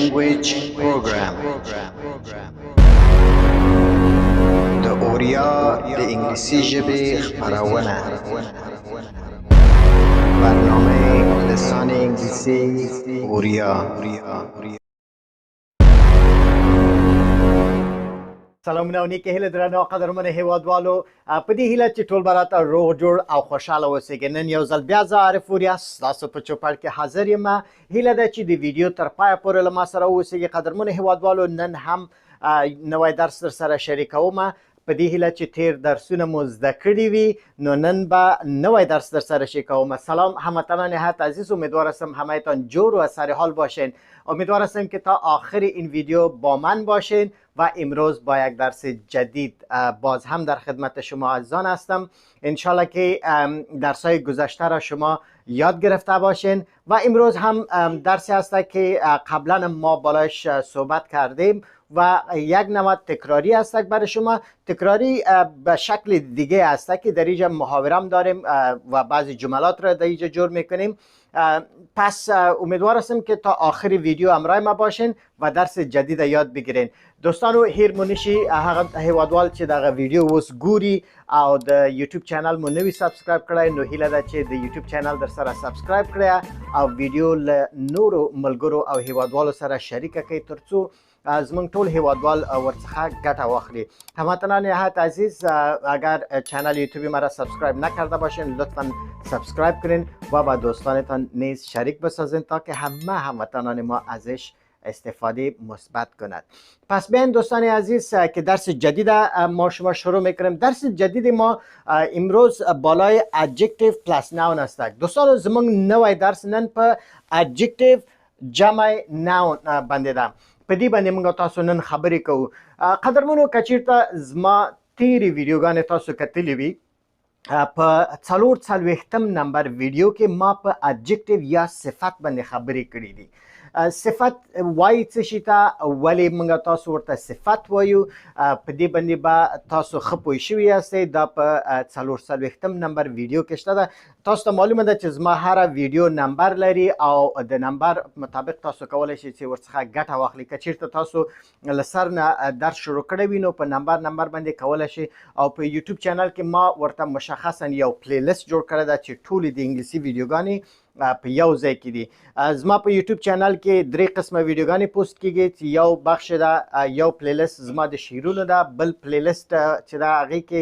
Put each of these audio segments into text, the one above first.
language program. د اوریا د انګلیسي ژبې خپرونه. برنامه لسان انگلیسی اوریا. سلامونه او نیکه هیله درنو قدرمنو هیوادوالو، په دې هیله چې ټول به راته روغ جوړ او خوشحاله اوسئ. نن یو ځل بیا زه عارف اوریا ستاسو په چوپړ کې حاضر یم. هیله ده چې د ویډیو تر پایه پورې له ما سره اوسئ. قدرمنو هیوادوالو، نن هم نوی درس در سره شریکوم. په دې هیله چې تیر درسونه مو زده کړي وي، نو نن به نوی درس در سره شریکوم. سلام هموطنان نهایت عزیز، امیدوار هستم همهتان جور و سر حال باشین. امیدوار هستم که تا آخر این ویدیو با من باشین و امروز با یک درس جدید باز هم در خدمت شما عزیزان هستم. انشالله که درس‌های گذشته را شما یاد گرفته باشین و امروز هم درسی هست که قبلا ما بالاش صحبت کردیم و یک نوع تکراری است برای شما. تکراری به شکل دیگه است که در اینجا محاورم داریم و بعضی جملات را در اینجا جور میکنیم. پس امیدوار هستم که تا آخر ویدیو همراه ما باشین و درس جدید یاد بگیرین. دوستانو، هیر مونشی هغه هیوادوال چې دغه ویدیو اوس ګوري او د یوټیوب چینل مو نوی سبسکرایب کړئ، نو هیله ده چې د یوټیوب چینل در سره سبسکرایب کړئ او ویدیو له نورو ملګرو او هیوادوالو سره شریکه کړئ ترڅو زمونږ ټول هیوادوال ورڅخه ګټه واخلي. هموطنان نهایت عزیز، اگر چینل یوتیوبی مرا سبسکرایب نکرده باشین لطفا سبسکرایب کنین و با دوستانتان نیز شریک بسازین تا که همه هموطنان ما ازش استفاده مثبت کند. پس بیاین دوستان عزیز که درس جدید ما شما شروع میکنیم. درس جدید ما امروز بالای Adjective+Noun است. دوستان زمونږ نوی درس نن په Adjective جمع noun باندې ده. په دې باندې موږ تاسو نن خبرې کوو. قدرمنو، که چیرته زما تیرې ویډیوګانې تاسو کتلې وي، په 440 نمبر ویډیو کې ما په Adjective یا صفت باندې خبرې کړې دي. صفت وایي څه شي ته، ولې موږ تاسو ورته صفت وایو، په دې باندې به تاسو ښه پوه شوي یاستئ. دا په 440 نمبر ویډیو کې شته ده. تاسو ته معلومه ده چې زما هره ویډیو نمبر لري او د نمبر مطابق تاسو کولی شئ چې ورڅخه ګټه واخلئ. که چیرته تاسو له سر نه درس شروع کړی وي نو په نمبر باندې کولی شئ. او په یوټیوب چینل کې ما ورته مشخصا یو پلی لیست جوړ کړی ده چې ټولې د انګلیسي ویډیوګانې په یو ځای کې دي. زما په یوټیوب چینل کې 3 قسمه ویډیوګانې پوسټ کیږي. یو بخش ده، یو پلی لیست زما د شعرونو ده، بل پلی لیست چې ده هغې کې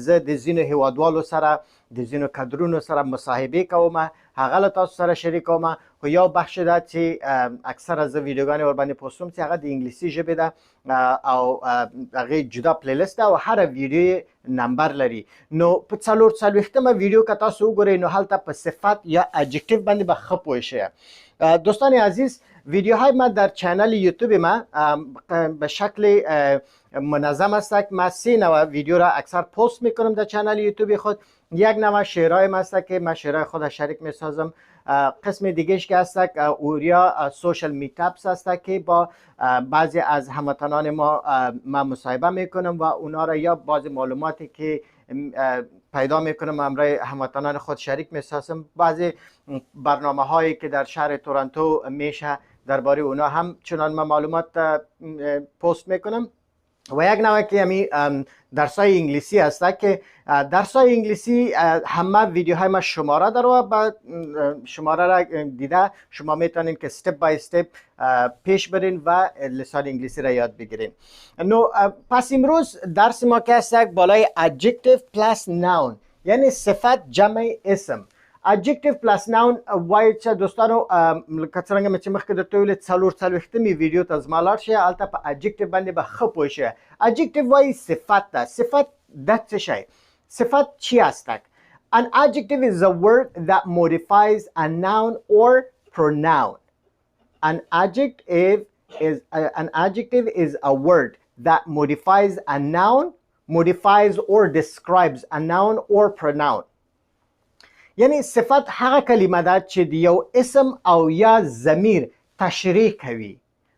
زه د ځینو هیوادوالو سره د ځینو کدرونو سره مصاحبې کوم، هغه له تاسو سره شریکوم. خو یو بخش ده چې اکثره زه ویډیوګانې ورباندې پوسټوم چې هغه د انګلیسي ژبې ده او هغې جدا پلی لیست ده او هره ویډیو نمبر لري. نو په 440مه ویډیو که تاسو وګورئ نو هلته په صفت یا اجکتیو باندې به ښه پوه شئ. دوستان عزیز، ویدیوهای ما در چنل یوتیوب ما به شکل منظم است. ما 3 نوع ویدیو را اکثر پست میکنم در چنل یوتیوب خود. یک نوع شعرهای ما است که من شعرهای خود شریک میسازم. قسم دیگهش که است اوریا سوشل میتاپس است که با بعضی از هموطنان ما مصاحبه میکنم و اونا را یا بعضی معلوماتی که پیدا میکنم همراه هموطنان خود شریک میسازم. بعضی برنامه هایی که در شهر تورنتو میشه درباره اونا هم چنان من معلومات پست میکنم. و یک نوع که همی درسای انگلیسی هست که درسای انگلیسی همه ویدیوهای ما شماره داره و شماره را دیده شما میتونین که استپ بای استپ پیش برین و لسان انگلیسی را یاد بگیرین. نو پس امروز درس ما که هست بالای Adjective+Noun یعنی صفت جمع اسم. Adjective+Noun وایي چې دوستانو لکه څرنګه مې چې مخکې درته ویلې 440مې ویډیو ته زما لاړ شئ، هلته په Adjective باندې به ښه پوه شئ. Adjective وایي صفت ده. صفت ده څه شی؟ صفت چی است؟ An adjective is a word that modifies a noun or pronoun. An adjective is a word that modifies a noun, modifies or describes a noun or pronoun. یعنی صفت هغه کلمه ده چې د یو اسم او یا ضمیر تشریح کوي،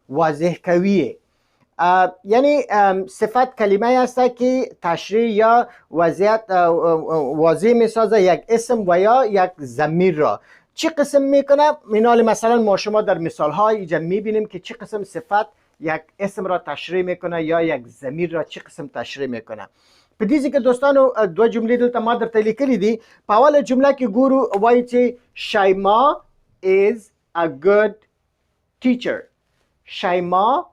واضح کوي. یعنی صفت کلمه است که تشریح یا وضعیت واضح میسازه یک اسم و یا یک ضمیر را. چی قسم میکنه؟ مینال مثلا ما شما در مثال های اینجا میبینیم که چی قسم صفت یک اسم را تشریح میکنه یا یک ضمیر را چی قسم تشریح میکنه. په دې کې دوستانو دوه جملې دلته ما درته لیکلي دي. په اوله جمله کې ګورو وایي چې شایما is a good teacher. شایما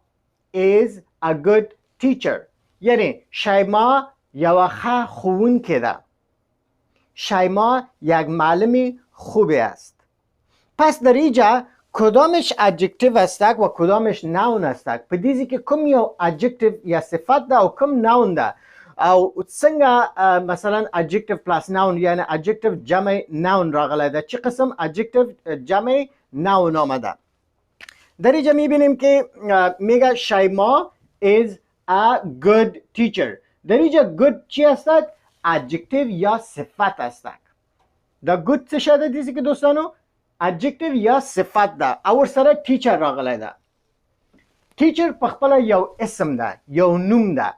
is a good teacher. یعنی شایما یوه ښه ښوونکې ده. شایما یک معلم خوبی است. پس در اینجا کدامش ادجکتیو استک و کدامش ناون استک؟ په دې کې کوم یو ادجکتیو یا صفت ده او کوم ناون ده؟ او څنګه مثلا adjective plus noun یعنی adjective جمع noun راغلی ده؟ چی قسم adjective جمع noun آمده؟ در اینجا میبینیم که میگه شایما is a good teacher. در اینجا good چی هستک؟ adjective یا صفت هستک. دا good چه شده دیسی که دوستانو؟ adjective یا صفت ده او سره teacher راغلی ده. teacher پخپله یو اسم ده، یو نوم ده.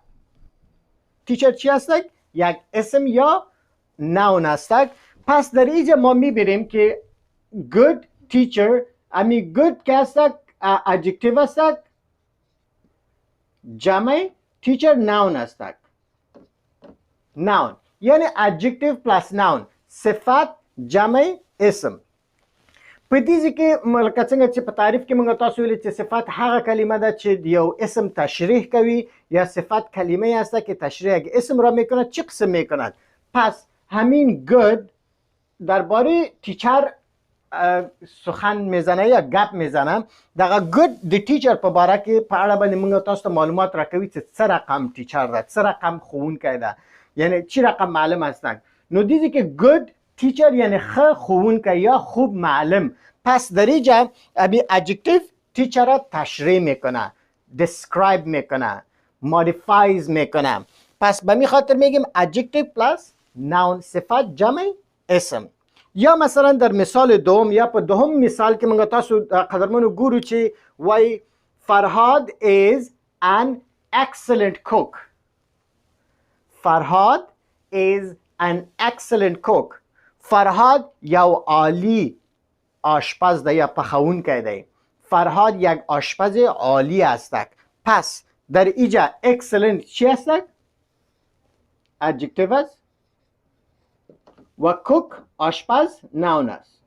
تیچر چی هستک؟ یک اسم یا ناون هستک. پس در اینجا ما میبینیم که good teacher امی good که هستک adjective هستک، جمع teacher noun هستک. noun یعنی adjective plus noun، صفت جمع اسم. په دې کې لکه څنګه چې په تعریف کې موږ تاسو ویلي چې صفت هغه کلمه ده چې یو اسم تشریح کوي یا صفت کلمه هست که تشریح یک اسم را میکند. چه قسم میکند؟ پس همین good درباره تیچر سخن میزنه یا گپ میزنه. دغه good د تیچر په باره کې په اړه باندې موږ تاسو ته معلومات راکوي چې څه رقم تیچر ده، څه رقم ښوونکی ده، یعنی چی رقم معلم هستند. نو دیدی که good تیچر یعنی ښه ښوونکی یا خوب معلم. پس در اینجا ابی adjective تیچر را تشریح میکنه، describe میکنه، modifies میکنه. پس به می خاطر میگیم adjective plus noun، صفت جمع اسم. یا مثلا در مثال دوم یا په دوم مثال کې موږ تاسو قدرمنو ګورو چې وای فرهاد is an excellent cook. فرهاد is an excellent cook. فرهاد یو عالی آشپز ده یا پخوونکی دی. فرهاد یک آشپز عالی هستک. پس در اینجا excellent چی هستک؟ adjective است و cook آشپز noun است.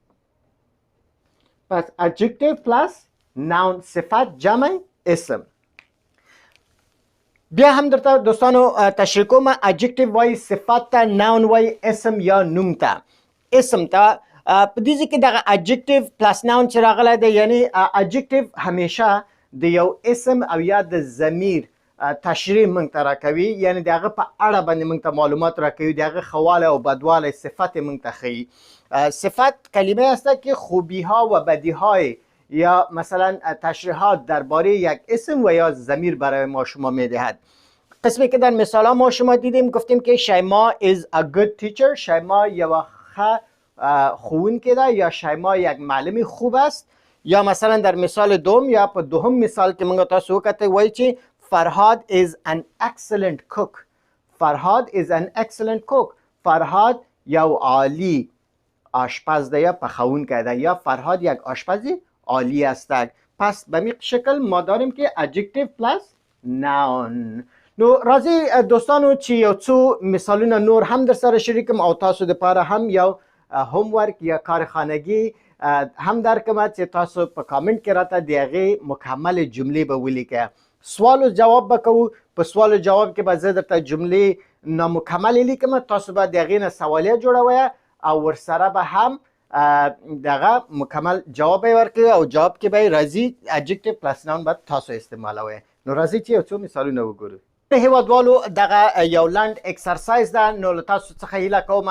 پس adjective plus noun، صفت جمع اسم. بیا هم درته دوستانو تشریح کوم. adjective وای صفت ته، noun وای اسم یا نوم ته. اسم ته په دې کې دغه adjective plus noun چې راغلی دی یعنی adjective همیشه د یو اسم او یا د ضمیر تشریح موږ ته راکوي، یعنی د هغه په اړه باندې موږ ته معلومات راکوي، د هغه خواله او بدواله صفت موږ ته ښیي. صفت کلمه است که خوبی ها و بدی های یا مثلا تشریحات درباره یک اسم و یا ضمیر برای ما شما میدهد. قسمی که در مثال ها ما شما دیدیم گفتیم که شایما is a good teacher. شایما یو ښه ښوونکی ده یا شایما یک معلم خوب است. یا مثلا در مثال دوم یا په دوهم مثال کې موږ تاسو وکړئ وایي چې فرهاد is an excellent cook. فرهاد is an excellent cook. فرهاد یو عالی آشپز ده یا پخوونکی ده یا فرهاد یک آشپز عالی است. پس به می شکل ما داریم که adjective plus noun. نو راځي دوستانو چې یو څو مثالونه نور هم در سره شریکم او تاسو لپاره هم یو هوم ورک یا کار خانگی هم درکم چې تاسو په کامنټ کې راته د هغې مکمل جملې به ولیکئ. سوال و جواب بکو. په سوال و جواب کې به زه درته جملې نامکمل لیکم، تاسو به د هغې نه سوالیه جوړوئ او ورسره به هم دغه مکمل جواب ورکوي او جواب کې به راځي adjective plus noun به تاسو استعمالوئ. نو راځئ چې یو څو مثالونه وګورو. هیوادوالو دغه یو لنډ اکسرسایز ده، نو له تاسو څخه هیله کوم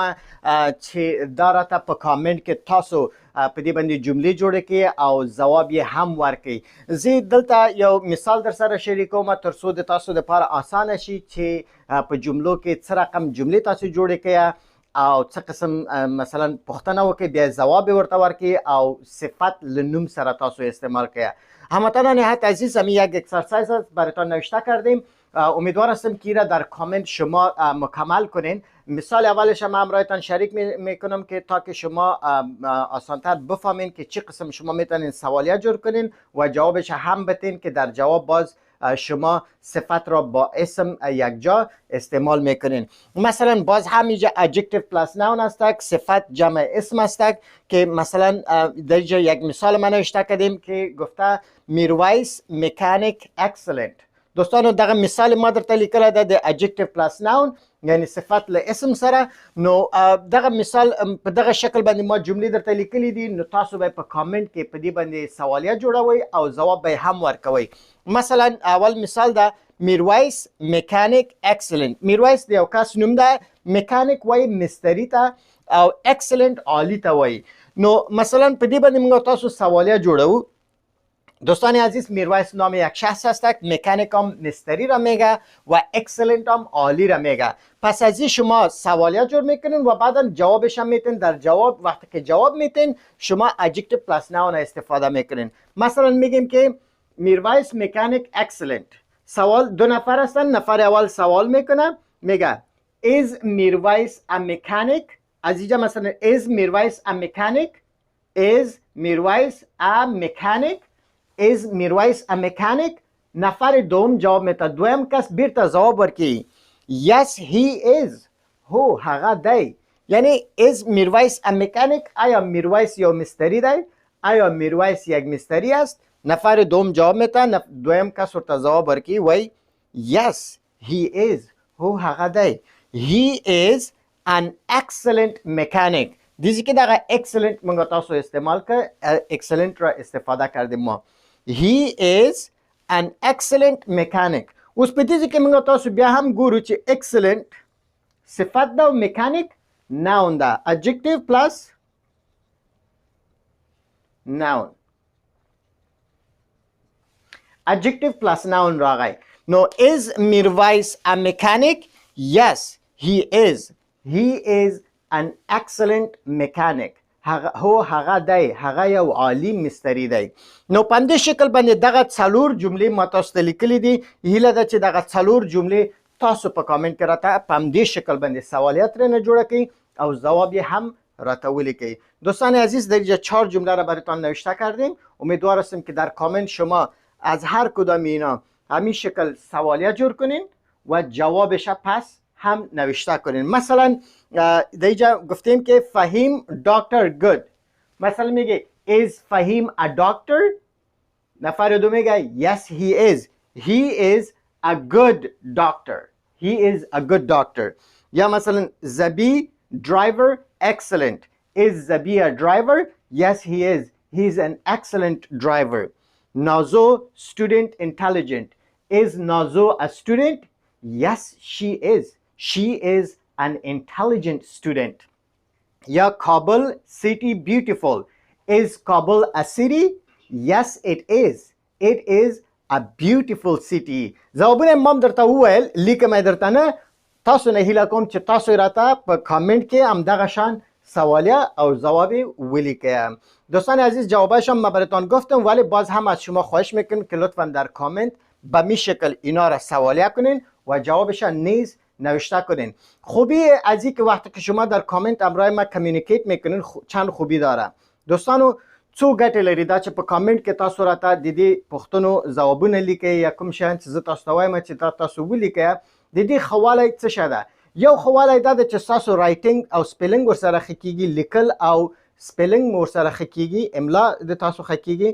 چې دا راته په کامنټ کې تاسو په دې باندې جملې جوړې کړئ او ځواب یې هم ورکړئ. زه دلته یو مثال در سره شریکوم تر څو د تاسو لپاره اسانه شي چې په جملو کې څه رقم جملې تاسو جوړې کړئ او څه قسم مثلا پوښتنه وکړئ، بیا ځواب ورته ورکړئ او صفت له نوم سره تاسو استعمال کړئ. هموطنان نهایت عزیز، همین یک اکسرسایز براتان نوشته کردیم. امیدوار هستم که را در کامنت شما مکمل کنین. مثال اولش هم همراهتان شریک میکنم که تا که شما آسانتر بفهمین که چه قسم شما میتونین سوالیه جور کنین و جوابش هم بتین که در جواب باز شما صفت را با اسم یک جا استعمال میکنین. مثلا باز همینجا Adjective+Noun است، صفت جمع اسم است که مثلا در اینجا یک مثال ما نوشته کردیم که گفته میرویس مکانیک اکسلنت. دوستانو دغه مثال ما درته لیکل ده د Adjective+Noun یعنی صفت له اسم سره. نو دغه مثال په دغه شکل باندې ما جملې درته لیکلي دي، نو تاسو به په کامنټ کې په دې باندې سوالیه جوړوئ او جواب به هم ورکوئ. مثلا اول مثال ده میرویس مکانیک اکسلنت. میرویس د یو کس نوم ده، مکانیک وای مستری ته او اکسلنت عالی ته وای. نو مثلا په دې باندې موږ تاسو سوالیه جوړو. دوستان عزیز میرویس نام یک شخص است، مکانیک هم مستری را میگه و اکسلنت هم عالی را میگه. پس از این شما سوالیه جور میکنین و بعدا جوابش هم میتین. در جواب وقتی که جواب میتین شما Adjective+Noun استفاده میکنین. مثلا میگیم که میرویس مکانیک اکسلنت. سوال دو نفر هستن، نفر اول سوال میکنه میگه is میرویس a mechanic. از اینجا مثلا is میرویس a mechanic، is میرویس a mechanic، is میرویس a mechanic. نفر دوم جواب میده، دویم کس بیرته جواب ورکی yes he is، هو هغه دی. یعنی is میرویس a mechanic، آیا میرویس یو مستری دی؟ آیا میرویس یک مستری است؟ نفر دوم جواب میده، دویم کس ورته جواب ورکی وی yes he is، هو هغه دی. he is an excellent mechanic. دیزی که دغه excellent منگا تاسو استعمال که excellent را استفاده کردیم ما. he is an excellent mechanic. اوس په دې کې موږ تاسو بیا هم ګورو چې excellent صفت ده او mechanic noun ده. Adjective+Noun. Adjective+Noun راغی. نو is میرویس a mechanic؟ yes he is. he is an excellent mechanic. هو هغه دی، هغه یو عالی مستری دی. نو په دې شکل باندې دغه څلور جملې ما تاسو ته لیکلي دي. هیله ده چې دغه څلور جملې تاسو په کامنټ کې راته په دې شکل باندې سوالیه ترنه جوړه کړئ او جواب هم راته ولیکئ. دوستان عزیز در اینجا 4 جمله را براتان نوشته کردیم. امیدوار هستم که در کامنت شما از هر کدام اینا همین شکل سوالیه جور کنین و جوابش پس هم نوشته کنین. مثلا در اینجا گفتیم که فهیم دکتر گود. مثلا میگه is فهیم a doctor؟ نفر دو میگه yes he is. he is a good doctor. he is a good doctor. یا مثلا زبی driver excellent. is زبی a driver؟ yes he is. he is an excellent driver. نازو student intelligent. is نازو a student؟ yes she is. she is an intelligent student. یا کابل city beautiful. is Kabul a city؟ yes it is. it is a beautiful city. جوابونه مام درته وویل، لیکم درته نه. تاسو نه هیله کوم چې تاسو راته په کامنټ کې همدغه شان سوالیه او جواب ولیکئ. دوستان عزیز جوابش هم ما براتون گفتم، ولی باز هم از شما خواهش میکنم که لطفا در کامنت به می شکل اینا را سوالیه کنین و جوابش نیز نوشته کنین. خوبی از این که وقتی که شما در کامنت امرای ما کمیونیکیت میکنین چند خوبی داره. دوستانو څو ګټې لري دا چې په کامنټ کې تاسو راته د دې پوښتنو ځوابونه لیکئ یا کوم شیان چې زه تاسو ته وایم چې دا تاسو ولیکئ. د دې ښه والی څه شی ده؟ یو ښه والی دا ده چې ستاسو رایټینګ او سپیلنګ ورسره ښه کیږي، لیکل او سپیلنګ ورسره ښه کیږي، املا د تاسو ښه کیږي.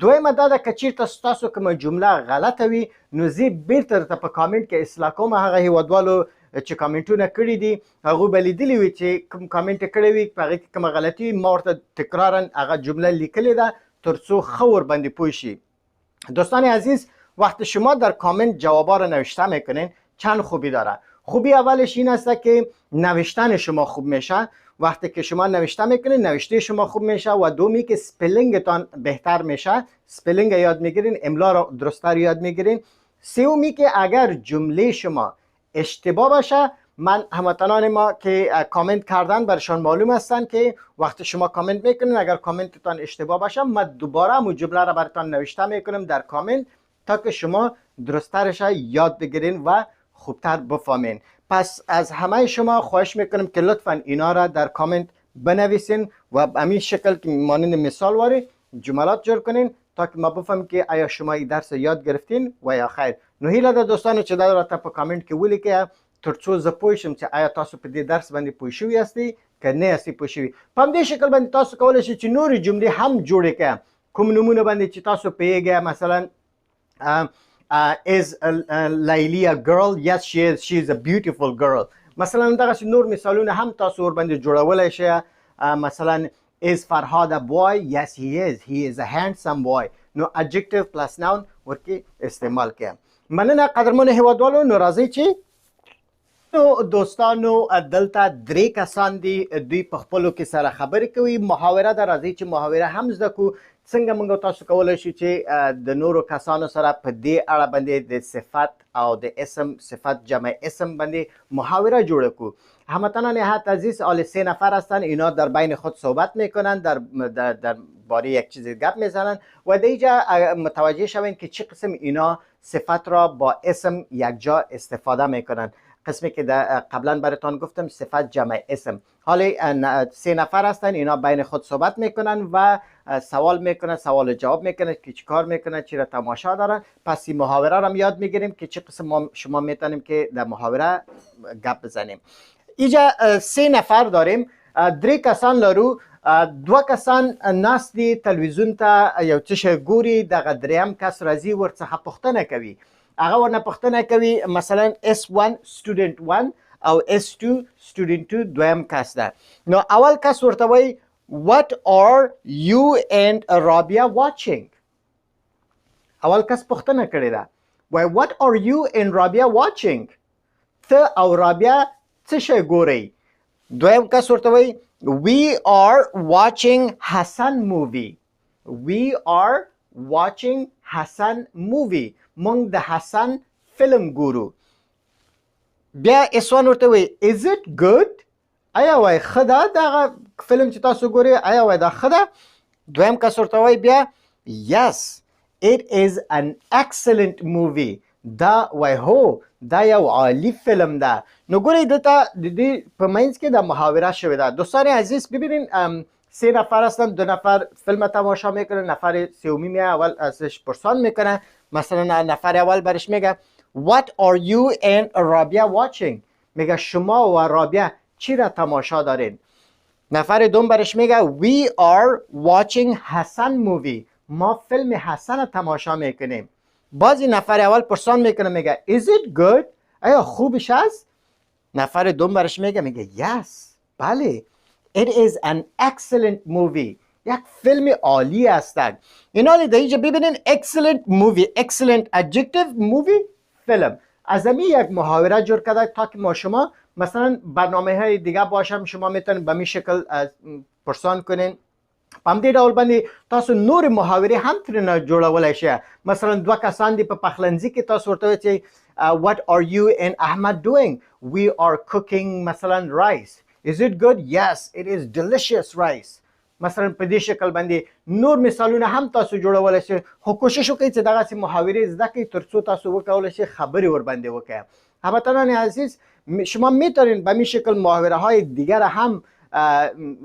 دویمه دا ده که چیرته ستاسو کومه جمله غلطه وي نو زه بیرته درته په کامنټ کې اصلاح کوم. هغه هیوادوالو چې کامنټونه کړي دي هغوی به لیدلي وي چې کوم کامنټ یې کړی وي، په هغې کې کومه غلطي وي ما ورته تکرارا هغه جمله لیکلې ده تر څو ښه ورباندې پوه شي. دوستان عزیز وقتی شما در کامنت جوابا را نوشته میکنین چند خوبی داره. خوبی اولش این است که نوشتن شما خوب میشه. وقتی که شما نوشته میکنین نوشته شما خوب میشه و دومی که سپلینگتان بهتر میشه، سپلینگ یاد میگیرین، املا را درست‌تر یاد میگیرین. سومی که اگر جمله شما اشتباه باشه، من هموطنان ما که کامنت کردن برشان معلوم هستن که وقتی شما کامنت میکنین اگر کامنتتان اشتباه باشه من دوباره همون جمله را براتون نوشته میکنم در کامنت تا که شما درست‌ترش یاد بگیرین و خوبتر بفهمین. پس از همه شما خواهش میکنم که لطفا اینا را در کامنت بنویسین و به همین شکل که مانند مثال واری جملات جور کنین تا که ما بفهمیم که آیا شما این درس یاد گرفتین و یا خیر. نو هیله ده دوستانو چې دا راته په کامنت کې ولیکئ ترڅو زه پوه شم چې آیا تاسو په دې درس باندې پوه شوي یاستئ که نه یاستئ پوه شوي. په همدې شکل باندې تاسو کولی شئ چې نورې جملې هم جوړې کړئ. کوم نومونه باندې چې تاسو پوهیږئ، مثلا is Laili a girl? Yes, she is. She is a beautiful girl. مثلا دغه نور مثالونه هم تاسو ور باندې جوړولای شئ. مثلا is Farhad a boy? Yes, he is. He is a handsome boy. نو adjective plus noun ورکی استعمال کړئ. مننه قدرمنو هیوادوالو. نو راځئ چې نو دوستانو دلته درې کسان دي، دوی په خپلو کې سره خبرې کوي. محاوره ده، راځئ چې محاوره هم زده کړو. څنګه موږ تاسو کولی شو چې د نورو کسانو سره په دې اړه باندې د صفت او د اسم صفت جمع اسم باندې محاوره جوړه کو. هموطنان نهایت عزیز، حال 3 نفر هستند. اینا در بین خود صحبت میکنن، در باره یک چیز گپ میزنن و دیجا متوجه شوین که چه قسم اینا صفت را با اسم یکجا استفاده میکنن. قسمی که قبلا براتون گفتم صفت جمع اسم. حالا 3 نفر هستن، اینا بین خود صحبت میکنن و سوال میکنن، سوال جواب میکنن که چی کار میکنن، چی را تماشا دارن. پس این محاوره را یاد میگیریم که چه قسم شما میتونیم که در محاوره گپ بزنیم. اینجا 3 نفر داریم، 3 کسان لرو. 2 کسان ناست دی تلویزیون ته یو څه شی ګوري، دغه دریم کس راځي ورڅخه پوښتنه کوي. هغه ورنه پوښتنه کوي، مثلا S1 student 1 او S2 student 2 دویم کس ده. نو اول کس ورته وایي What are you and Rabia watching? اول کس پوښتنه کړې ده، وای What are you and Rabia watching? ته او رابیا څه شی ګورئ؟ دویم کس ورته وایي We are watching Hassan movie. We are watching Hassan movie. مونږ د حسن فلم ګورو. بیا S1 ورته وایي Is it good? آیا وای ښه ده دغه فلم چې تاسو ګورئ؟ آیا وای دا ښه ده؟ دویم کس ورته وایي بیا Yes, it is an excellent movie. دا وای هو دا یو عالی فلم ده. نو ګورئ دلته د دې په منځ کې د محاوره شوې ده. دوستان عزیز ببینین 3 نفر هستن، 2 نفر فیلم تماشا میکنن، نفر سومی اول ازش پرسان میکنه. مثلا نفر اول برش میگه What are you and Rabia watching? میگه شما و رابیا چی را تماشا دارین؟ نفر دوم برش میگه We are watching Hassan movie. ما فیلم حسن را تماشا میکنیم. بازی نفر اول پرسان میکنه، میگه Is it good? آیا خوبش است؟ نفر دوم برش میگه Yes, بله. It is an excellent movie. یک فیلم عالی است. اینا در اینجا ببینین excellent movie، excellent adjective movie فیلم. از همین یک محاوره جور کرده تا که ما شما مثلا برنامه های دیگه باشم شما میتونید به می شکل پرسان کنین. په همدې ډول باندې تاسو نور محاورې هم ترنه جوړولی شئ. مثلا 2 کسان دي په پخلنځي کې، تاسو ورته وایئ چې What are you and Ahmad doing? We are cooking مثلا rice. Is it good? Yes, it is delicious rice. مثلا په دې شکل باندې نور مثالونه هم تاسو جوړولی شئ. خو کوشش وکړئ چې دغسې محاورې زده کړئ ترڅو تاسو وکولی شئ خبرې ورباندې وکړئ. هموطنان عزیز، شما میتونید به این شکل محاوره های دیگر هم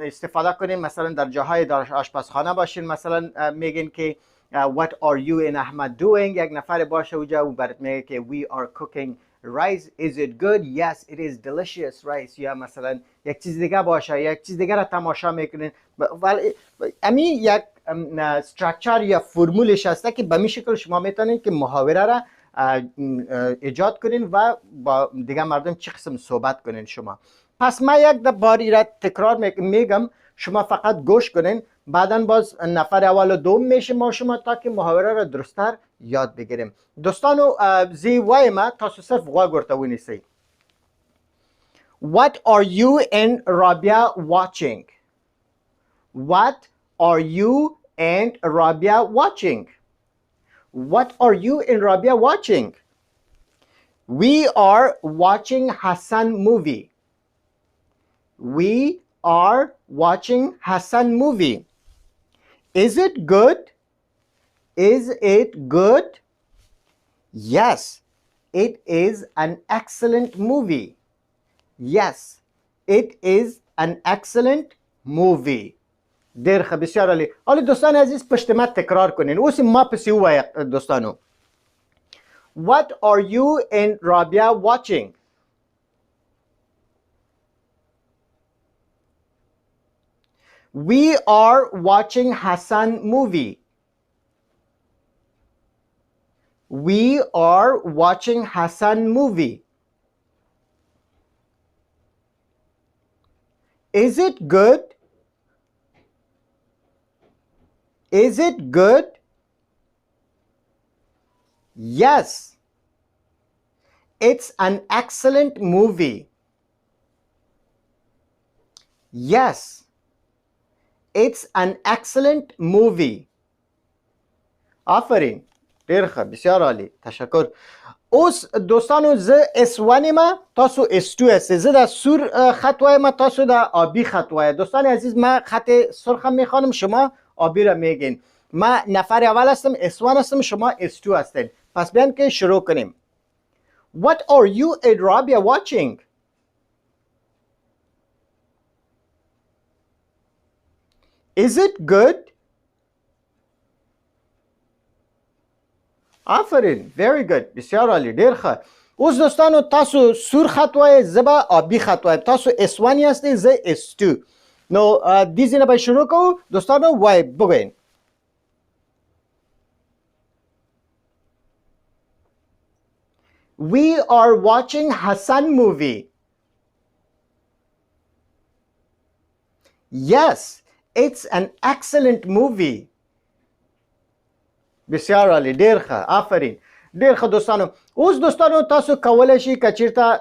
استفاده کنیم. مثلا در جاهای در آشپزخانه باشین، مثلا میگین که What are you and Ahmad doing؟ یک نفر باشه اونجا و برات میگه که We are cooking rice. Is it good? Yes, it is delicious rice. یا مثلا یک چیز دیگه باشه، یک چیز دیگه را تماشا میکنین. ولی همین یک استراکچر یا فرمولش هسته که به این شکل شما میتونین که محاوره را ایجاد کنین و با دیگه مردم چه قسم صحبت کنین شما. پس من یک باری را تکرار میگم، شما فقط گوش کنین، بعدا باز نفر اول و دوم میشه ما شما تا که محاوره را درستر یاد بگیریم. دوستانو زی وای ما تاسو صرف غوږ ورته ونیسئ. What are you and Rabia watching? What are you and Rabia watching? What are you and Rabia watching? We are watching Hassan movie. We are watching Hassan movie. Is it good? Is it good? Yes, it is an excellent movie. Yes, it is an excellent movie. ډیر ښه بسیار عالی. حالا دوستان عزیز پشت ما تکرار کنین. اوس ما پسې ووایه دوستانو. What are you and Rabia watching? We are watching Hassan movie. We are watching Hassan movie. Is it good? Is it good? Yes. It's an excellent movie. Yes. It's an excellent movie. آفرین. ډیر ښه بسیار عالی. تشکر. اوس دوستانو زه S1 ما تاسو S2 هستید. زه د سور خط وایم تاسو د آبی خط وایید. دوستان عزیز ما خط سرخم میخوانم شما آبی را میگین. ما نفر اول هستم S1 هستم شما S2 هستید. پس بیان که شروع کنیم. What are you and Rabia watching? Is it good? آفرین. Very good. بسیار عالی. ډیر ښه. اوس دوستانو تاسو سور خط وایید زه به آبی خط وایم. تاسو S1 هستید زه S2. نو دیزی نه به شروع کوو. دوستانو وای بگوین. We are watching Hassan movie. Yes, it's an excellent movie. بسیار عالی. ډیر ښه. آفرین. ډیر ښه دوستانو. اوس دوستانو تاسو کولی شئ که چیرته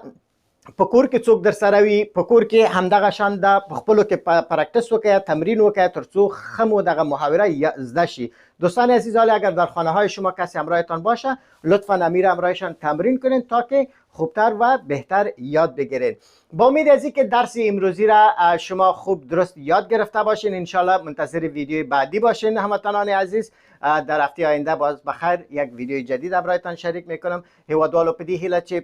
په کور کې څوک در سره وي په کور کې همدغه شان د په خپلو کې پرکتس وکړئ تمرین وکړئ تر څو ښه مو دغه محاوره زده شي. دوستان عزیز حالا اگر در خانه های شما کسی همراهتان باشه لطفا امیر همراهشان تمرین کنین تا که خوبتر و بهتر یاد بگیرید. با امید از اینکه درس امروزی را شما خوب درست یاد گرفته باشین. انشالله منتظر ویدیوی بعدی باشین هموطنان عزیز. در هفته آینده باز بخیر یک ویدیوی جدید همراهتان شریک میکنم. هیوادوالو په دې هیله چې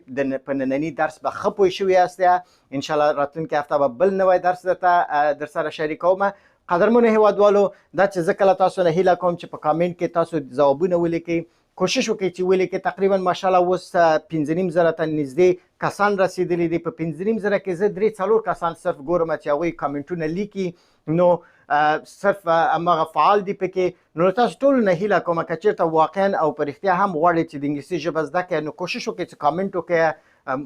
په نننی درس به ښه پوه شوي یاست. انشالله راتلونکي هفته به بل نوی درس در سره شریکوم. قدرمنو هیوادوالو دا چې زه کله تاسو نه هیله کوم چې په کامنټ کې تاسو ځوابونه ولیکئ. کوشش وکړئ چې ولیکئ. تقریبا ماشاءالله اوس 5.5 ته نږدې کسان رسیدلي دي. په 5.5 کې زه 3-4 کسان صرف ګورم چې هغوی کامنټونه لیکي. نو صرف هماغه فعال دي پکې. نو تاسو ټول نه هیله کوم که چیرته واقعا او په رښتیا هم غواړئ چې د انګلیسي ژبه زده کړئ نو کوشش وکړئ چې کامنټ وکړئ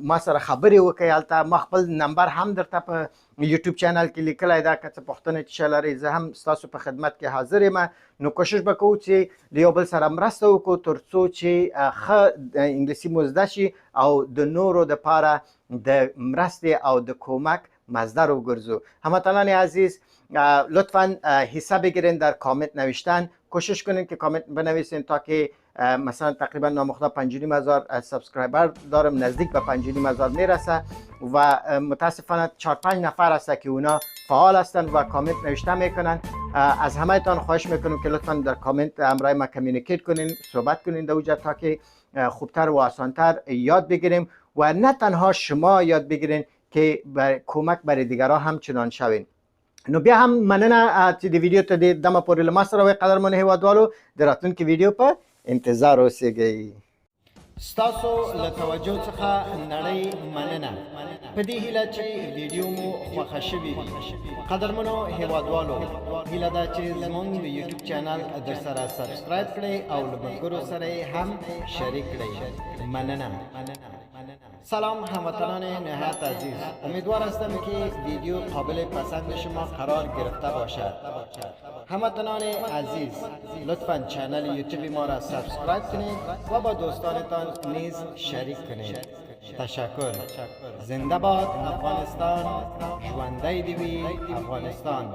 ما سره خبرې وکړئ. هلته ما خپل نمبر هم درته په یوټیوب چینل کې لیکلی ده که څه پوښتنه چې لرئ زه هم ستاسو په خدمت کې حاضر یم. نو کوشش به کوو چې د یو بل سره مرسته وکړو تر څو چې ښه انګلیسي مو زده شي او د نورو دپاره د مرستې او د کمک مصدر وګرځو. هموطنان عزیز لطفا حصه بگیرین در کامنت نوشتن. کوشش کنین که کامنت بنویسین تا که مثلا تقریبا نامخدا 5,500 سابسکرایبر دارم نزدیک به 5,500 میرسه و متاسفانه 4-5 نفر هست که اونا فعال هستن و کامنت نوشته میکنن. از همه تان خواهش میکنم که لطفا در کامنت همراه ما کمیونیکیت کنین صحبت کنین در اونجا تا که خوبتر و آسانتر یاد بگیریم و نه تنها شما یاد بگیرین که کمک برای دیگران همچنان شوین. نو بیا هم مننه چې د ویډیو ته د دمه پورې له ما سره وئ قدرمنو هیوادوالو. د راتلونکي ویډیو په انتظار اوسئ. ستاسو له توجه څخه نړۍ مننه. په دې هیله چې ویډیو مو خوښه شوې وي. قدرمنو هیوادوالو هیله ده چې زموږ د یوټیوب چینل در سره سبسکرایب کړئ او له ملګرو سره هم شریک کړئ. مننه. سلام هموطنان نهایت عزیز. امیدوار هستم که ویدیو قابل پسند شما قرار گرفته باشد. هموطنان عزیز لطفاً چینل یوتیوب ما را سابسکرایب کنید و با دوستانتان نیز شریک کنید. تشکر. زنده باد افغانستان. ژوندی دې وي افغانستان.